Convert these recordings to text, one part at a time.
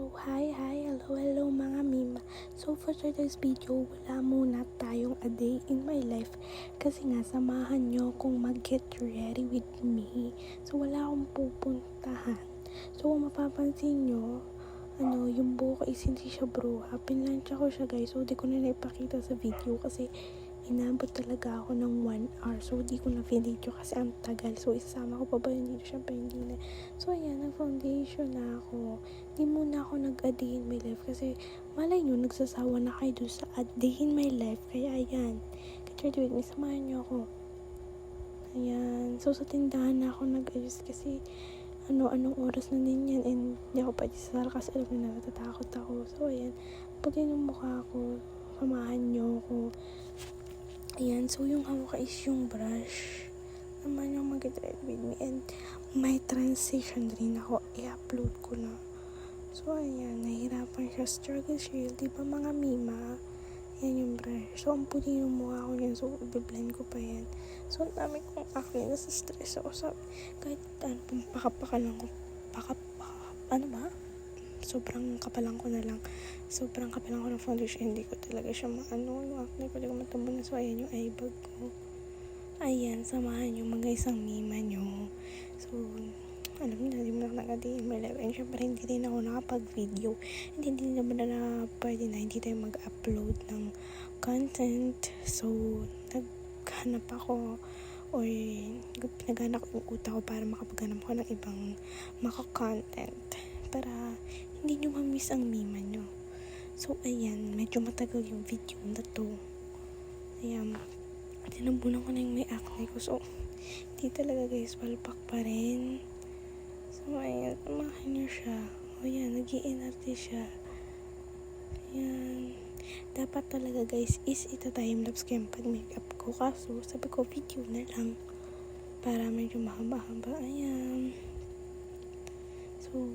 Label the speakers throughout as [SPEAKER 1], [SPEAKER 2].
[SPEAKER 1] So, hello mga mima. So, for today's video, wala muna tayong a day in my life kasi nga samahan nyo kung mag-get ready with me. So, wala akong pupuntahan. So, kung mapapansin nyo, yung buhok is hindi siya bruha. Pinlansya ko siya guys, so di ko na naipakita sa video kasi inabot talaga ako ng 1 hour. So, di ko na video kasi ang tagal. So, isasama ko pa ba yun dito? Siyempre, hindi na. So, ayan, nag-foundation na ako. Di muna ako nag-a day in my life kasi malay nyo, nagsasawa na kayo doon sa a day in my life. Kaya, ayan. Get ready with me. Samahan nyo ako. Ayan. So, sa tindahan na ako nag-ayos kasi anong oras na din yan. And, hindi ako pa isasara kasi alam nyo na natatakot ako. So, ayan. Pag yung mukha ko, samahan nyo ako. Ayan, so yung hawak is yung brush. Naman yung mag-get with me. And may transition rin ako. I-upload ko na. So, ayan, nahihirapan siya. Struggle shield. Diba mga mima? Ayan yung brush. So, ang puti yung mukha ko yan. So, i-blend ko pa yan. So, ang dami kong acne. Nasa stress ako. Sabi, kahit pakapakalan ko. Ano ba? Sobrang kapalan ko na lang. Sobrang kapalan ko ng foundation. Hindi ko talaga siya yung acne ko. Hindi ko matambunan. So, ayan yung eye bag ko. Ayan, samahan yung mga isang mima nyo. So, alam niyo na, hindi mo na nag-a-day in my life. And syempre, hindi rin ako nakapag-video. Hindi naman na pwede na hindi tayo mag-upload ng content. So, naghanap ako or pinaghanap ko yung utak ko para makapaghanap ko ng ibang maka-content para hindi nyo ma-miss ang mima nyo. So, ayan, medyo matagal yung video na to. Ayan, tinambunan ko na yung may acne ko. So, hindi talaga guys, palpak pa rin. So, ayan, samahan nyo siya. O yan, nag-i-inarte siya. Ayan. Dapat talaga guys, is ita-timelapse ko yung pag-makeup ko. Kaso, sabi ko, video na lang. Para medyo mahaba-haba. Ayan. So,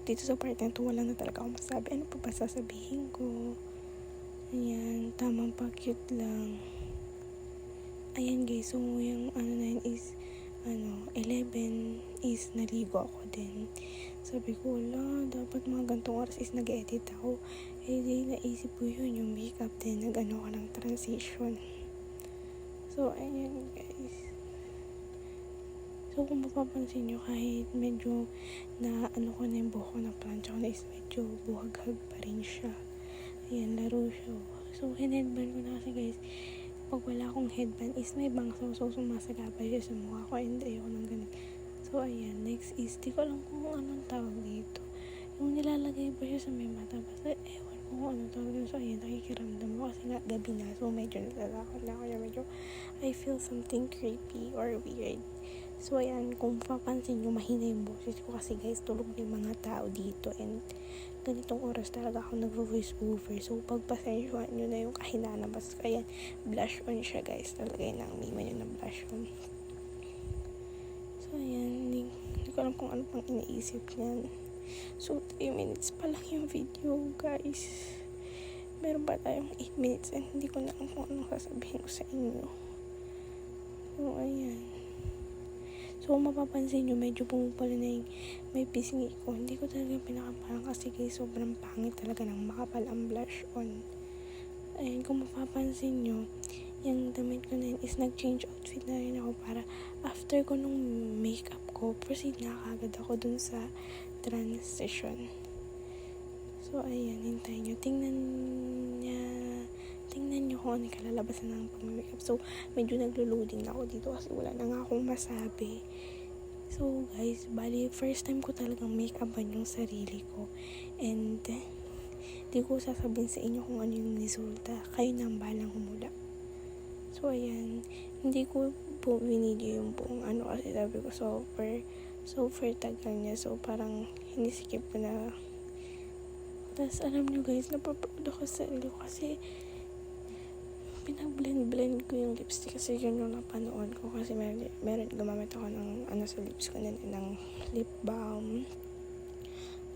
[SPEAKER 1] dito sa part na ito, wala na talaga akong masabi. Ano pa ba sasabihin ko? Ayan, tamang pa-cute lang. Ayan guys, so yung na yun is 11 is naligo ako din. Sabi ko, wala, dapat mga gantong oras is nag-edit ako. Eh, di naisip ko yun, yung makeup din, ko ng transition. So, ayan guys. So, kung mapapansin nyo, kahit medyo na ko na yung buhok ko na plancha ko na is medyo buhag-hag pa rin siya. Ayan, laro siya. So, headband ko na kasi guys, pag wala akong headband is may bangsaw. So, sumasagabay siya sa mukha ko and ayoko ng ganun. So, ayan, next is, di ko alam kung anong tawag dito. Yung nilalagay ba siya sa may mata. Basta, ewan ko kung anong tawag dito. So, ayan, nakikiramdam ko kasi nga gabi na. So, medyo nalalakad na ako. Medyo, I feel something creepy or weird. So, ayan, kung papansin nyo, mahina yung boses ko kasi guys, tulog na yung mga tao dito and ganitong oras talaga ako nag-voice over. So, pagpasensyuhan nyo na yung kahinaan na basta ayan, blush on siya guys. Talagay ng mima nyo na blush on. So, ayan, hindi ko alam kung ano pang iniisip niyan. So, 3 minutes pa lang yung video guys. Meron pa tayong 8 minutes and hindi ko na alam kung anong sasabihin ko sa inyo. So, ayan. So, kung mapapansin nyo, medyo pumupala na yung may pisngi ko. Hindi ko talaga pinakaparang kasi guys, sobrang pangit talaga ng makapal ang blush on. Ayun, kung mapapansin nyo, yung damit ko na yun is nag-change outfit na rin ako para after ko nung makeup ko, proceed na kagad ako dun sa transition. So, ayan, hintayin nyo. Tingnan nyo kung ano kalalabasan ng pag-makeup. So, medyo naglo-loading na ako dito kasi wala na nga akong masabi. So, guys, bali, first time ko talagang make-upan yung sarili ko. And, di ko sasabihin sa inyo kung ano yung resulta. Kayo nang balang humula. So, ayan, hindi ko po binidyo yung buong kasi sabi ko, super tagal niya. So, parang hiniskip ko na. Tapos, alam nyo guys, napaproud ako sa sarili ko kasi pinag-blend ko yung lipstick kasi yun yung napanood ko kasi meron gumamit ako ng sa lips ko ng lip balm,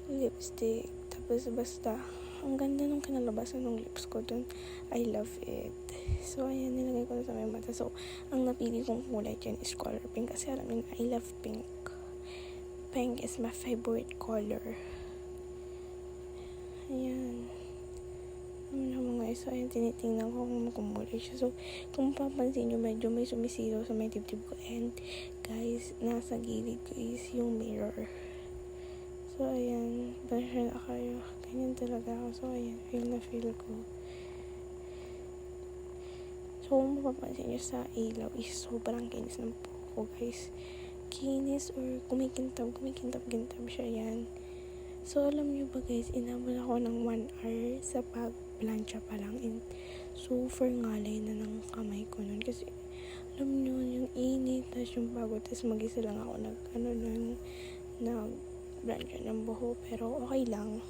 [SPEAKER 1] lipstick, tapos basta ang ganda nung kinalabasan ng lips ko dun. I love it. So, ayan, nilagay ko na sa may mata. So, ang napili kong kulay dyan is color pink kasi alam niyo, I love pink. Pink is my favorite color. Ayan. Mga isa, ayan, tinitingnan ko kung makumulay siya. So, kung mapapansin nyo, medyo may sumisilaw sa may dibdib ko. And, guys, nasa gilid ko is yung mirror. So, ayan, pasensya na kayo. Ganyan talaga ako. So, ayan, feel na feel ko. So, kung mapapansin nyo sa ilaw is sobrang kinis ng buhok ko, guys. Kinis or kumikintab siya, yan. So, alam nyo ba guys, inabot ako ng 1 hour sa pagplancha pa lang. And super ngalay na ng kamay ko nun. Kasi, alam nyo, yung init, tas yung pagod, tas mag-isa lang ako nag-plancha ng buho. Pero, okay lang.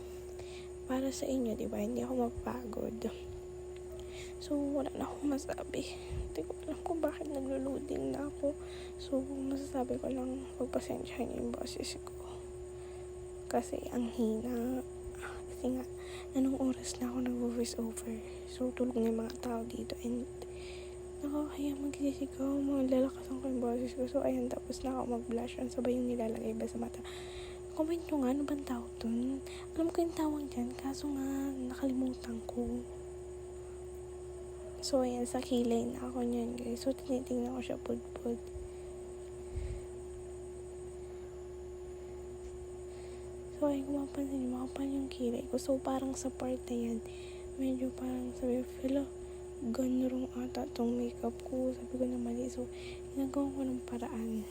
[SPEAKER 1] Para sa inyo, diba? Hindi ako mapagod. So, wala na akong masabi. Hindi ko alam kung bakit naglo-loading na ako. So, masasabi ko lang, pagpasensyahan niyo yung boses ko. Kasi ang hina. Kasi nga, anong oras na ako nag-voice over. So, tulog na yung mga tao dito. And, nakakaya magsisigaw. Lalakasan ko yung boses ko. So, ayan, tapos na ako mag-blush. Ang sabay yung nilalagay ba sa mata. Comment nyo nga, ano bang tawag dun? Alam ko yung tawag dyan. Kaso nga, nakalimutan ko. So, ayan, sa kilay na ako nyan, guys. So, tinitingnan ko siya pud-pud. So, ay, kung mapansin nyo, makapal yung kilay ko. So, parang sa part na yan, medyo parang sabi, feel, ganurong ata tong makeup ko. Sabi ko na mali. So, ginagawa ko ng paraan.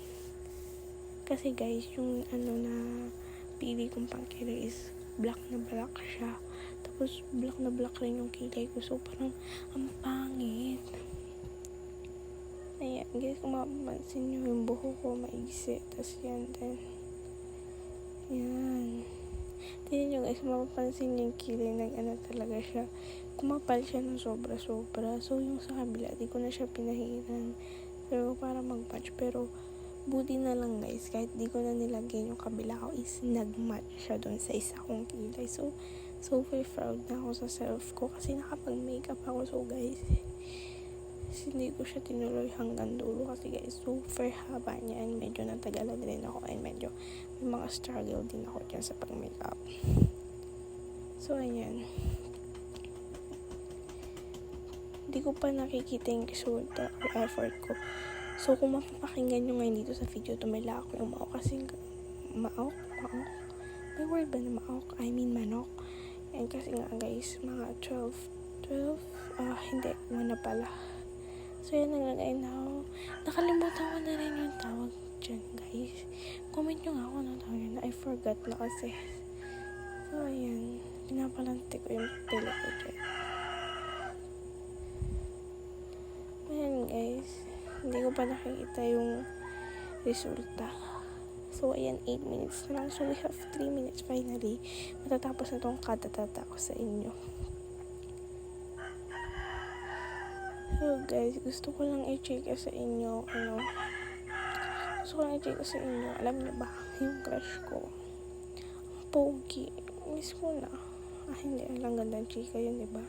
[SPEAKER 1] Kasi, guys, yung na pili kong pang kilay is black na black siya. Tapos, black na black rin yung kilay ko. So, parang, ang pangit. Ayan, guys, kung mapapansin nyo, yung buho ko maigsi. Tapos, yan, then, yan. Tignan nyo guys, mapapansin yung kilay talaga siya. Kumapal siya ng sobra-sobra. So, yung sa kabila, di ko na siya pinahiran. Pero, para mag-match. Pero, buti na lang guys, kahit di ko na nilagay yung kabila ko is nag-match siya dun sa isa kong kilay. So, super proud na ako sa self ko. Kasi nakapag-makeup ako. So, guys, hindi ko siya tinuloy hanggang dulo kasi guys, super haba niya and medyo natagalan din ako and medyo may mga struggle din ako dyan sa pag-makeup. So, ayan. Hindi ko pa nakikita yung resulta or effort ko. So, kung mapapakinggan nyo ngayon dito sa video, tumila ako yung maok kasi maok? May word ba na maok? I mean manok. And kasi nga guys, mga 12, hindi, 1 na pala. So, yan, naglagay na ako. Nakalimutan ko na rin yung tawag dyan, guys. Comment nyo nga ako ng tawag yun. I forgot na kasi. So, ayan. Pinapalante ko yung pila ko dyan. Ayan, guys. Hindi ko pa nakikita yung resulta. So, ayan, 8 minutes na lang. So, we have 3 minutes finally. Matatapos na tong katatata ko sa inyo. So guys, gusto ko lang i-check sa inyo, alam niyo ba, yung crush ko, ang pogi, miss ko na, hindi, alang gandang chika yun, diba?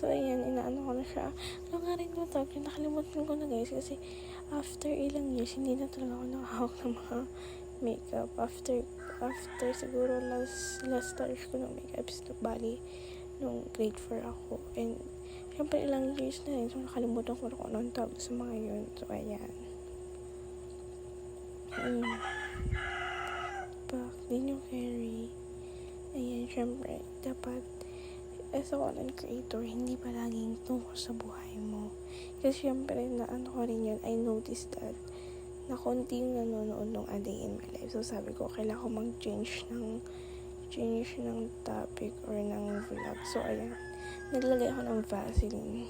[SPEAKER 1] So ayan, inaano ko na siya, nga rin ko tawag, nakalimutan ko na guys, kasi after ilang years, hindi na talaga ako nakahawak ng mga makeup, after siguro last touch ko ng makeup is bali, nung grade 4 ako, and siyempre ilang years na rin. So, nakalimutan ko na kung anong tawag sa mga yun. So, ayan. Back din yung Carrie. Ayan, siyempre, dapat as a content creator, hindi palaging tungkol sa buhay mo. Kasi siyempre, ko rin yun, I noticed that na konti yung nanonood ng A Day in My Life. So, sabi ko, kailangan ko mag-change ng topic or ng vlog. So, ayan. Naglagay ako ng Vaseline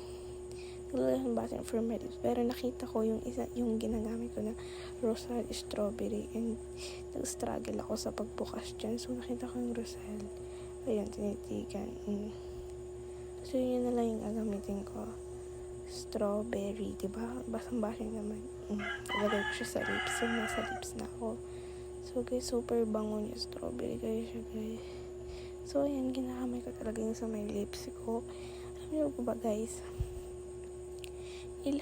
[SPEAKER 1] for my lips. Pero nakita ko yung ginagamit ko na Rosal Strawberry and nag-struggle ako sa pagbukas dyan. So, nakita ko yung Rosal. Ayan, tinitigan. So, yun na lang yung gagamitin ko. Strawberry, diba? Basang-basa naman. Nalagay ko siya sa lips. So, nasa lips na ako. So, guys, super bango niya. Strawberry kayo siya, guys. So, ayan, ginakamay ko talaga yung sa may lips ko. Alam niyo po ba, guys?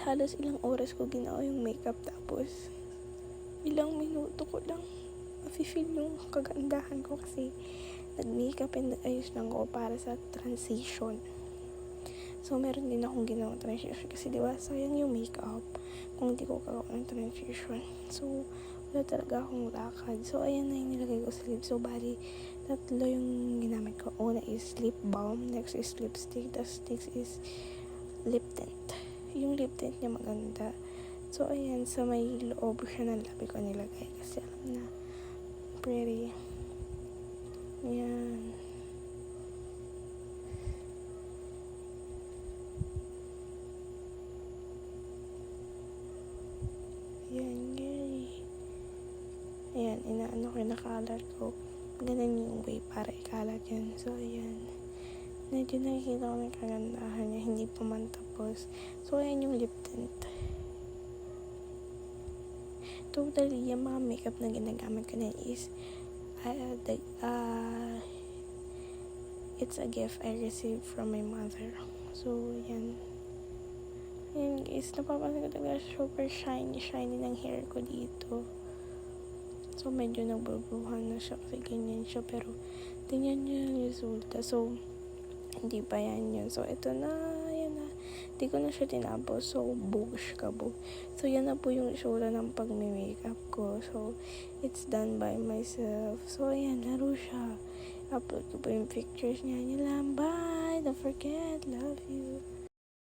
[SPEAKER 1] Halos ilang oras ko ginawa yung makeup, tapos ilang minuto ko lang mafe-feel yung kagandahan ko kasi nag-makeup and ayos lang ko para sa transition. So, meron din akong ginawang transition kasi diba, sayang yung makeup kung hindi ko gagawa ng transition. So, wala talaga akong lakad. So, ayan na yung nilagay ko sa lips. So, bali, tatlo yung ginamit ko. Una is lip balm, next is lipstick, tas next is lip tint. Yung lip tint niya maganda. So, ayan, sa may loob siya ng labi ko nilagay kasi alam na, pretty. Ayan. Ayan, yay. Ayan, inaano ko, nakalat ko. Ganun yung way para ikalat yan. So, ayan. Medyo nakikita ko ng kagandahan niya, hindi pa man tapos. So, ayan yung lip tint. Totally, yung mga makeup na ginagamit ko na is it's a gift I received from my mother. So, ayan. Ayan guys, napapansin ko talaga super shiny ng hair ko dito. So, medyo nagbubuhan na siya kasi ganyan siya. Pero, tingnan nyo yung resulta. So, hindi pa yan yun. So, ito na, yan na. Hindi ko na siya tinapos. So, bugs ka bug. So, yan na po yung itsura ng pag-makeup ko. So, it's done by myself. So, ayan, laro siya. Upload ko po yung pictures niya. Yan lang. Bye! Don't forget. Love you.